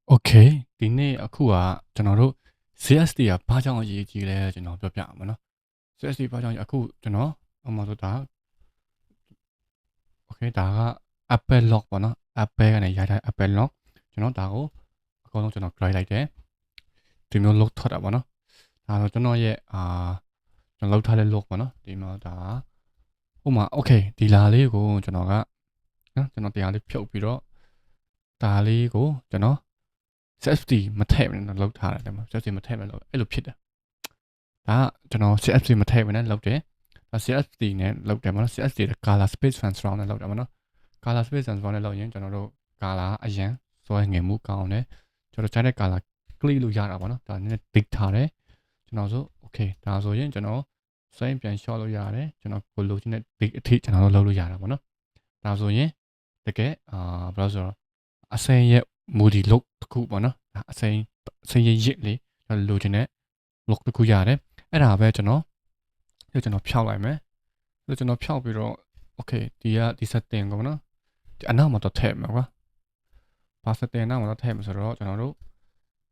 โอเคဒီနေ့အခုကကျွန်တော်တို့ CSD ကဘာကြောင့်အရေးကြီးလဲကျွန်တော်ပြောပြအောင်မနော် CSD ဘာကြောင့်အခုကျွန်တော်အမှဆိုတာ okay ဒါက Apple Lock ပေါ့နော် Apple ကနေရတဲ့ Apple Lock ကျွန်တော်ဒါကိုအကုန်လုံးကျွန်တော် drive လိုက်တယ်ဒီမျိုး lock ထွက်တာပေါ့နော်ဒါတော့ကျွန်တော်ရဲ့ကျွန်တော်လောက်ထားတဲ့ lock ပေါ့နော်ဒီမှာဒါဥမာ okay ဒီလာလေးကိုကျွန်တော်ကနော်ကျွန်တော်တရားလေးဖြုတ်ပြီးတော့ဒါလေးကိုကျွန်တော် CFD မထည့်ဘူးနော်လောက်ထားတယ်မှာ CFD မထည့်ဘူးလို့အဲ့လိုဖြစ်တယ်ဒါကကျွန်တော် CFD မထည့်ဘူးနဲ့လောက်တယ်ဒါ CFD နဲ့လောက်တယ်မနော် CFD က color space transform နဲ့လောက်တယ်မနော် color space transform နဲ့လောက်ရင်ကျွန်တော်တို့ color အရင်စွဲငယ်မှုကောင်းတယ်ကျွန်တော်ကြားတဲ့ color click လို့ရတာပေါ့နော်ဒါနည်း tick ထားတယ်ကျွန်တော်ဆို okay ဒါဆိုရင်ကျွန်တော်စွဲပြန် short လို့ရတယ်ကျွန်တော်ကိုလိုချင်တဲ့ tick အထိကျွန်တော်လုပ်လို့ရတာပေါ့နော်ဒါဆိုရင်တကယ်ဘယ်လိုဆိုတော့အစင်းရဲ့ moody look တစ်ခုပေါ့နော်အစင်းရဲ့ရစ်လေးကျွန်တော်လိုချင်တဲ့ look တစ်ခုရတယ်အဲ့ဒါပဲကျွန်တော်ဖြောက်လိုက်မယ်ကျွန်တော်ဖြောက်ပြီးတော့ okay ဒီ setting ကိုနော်ဒီအနောက်မှာတော့ထည့်မှာကွာဘာ setting နောက်မှာတော့ထည့်မှာဆိုတော့ကျွန်တော်တို့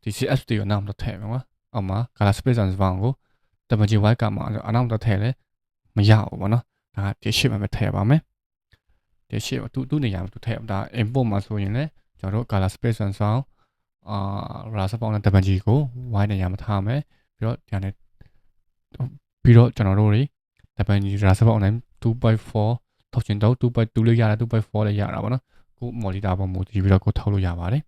ဒီ CSD ကိုနောက်မှာတော့ထည့်မှာကွာအောက်မှာ color space and font ကို WY ကမှာအနောက်တော့ထည့်လဲမရဘူးပေါ့နော်ဒါဒီရှစ်မှာပဲထည့်ပါမယ်ဒီရှစ်ကိုသူ့နေရာမှာသူထည့်ဒါ import မှာဆိုရင်လည်းကျွန်တော်တို့ color space and font raster font နဲ့ WG ကို Y နေရာမှာထားမယ်ပြီးတော့ဒါနဲ့ပြီးတော့ကျွန်တော်တို့တွေ WG raster font နဲ့ 2.4 ထုတ်ချင်တော့ 2.2 လေးရတယ် 2.4 လေးရတာပေါ့နော်ကို monitor ပေါ်မူတည်ပြီးတော့ကိုထုတ်လို့ရပါတယ်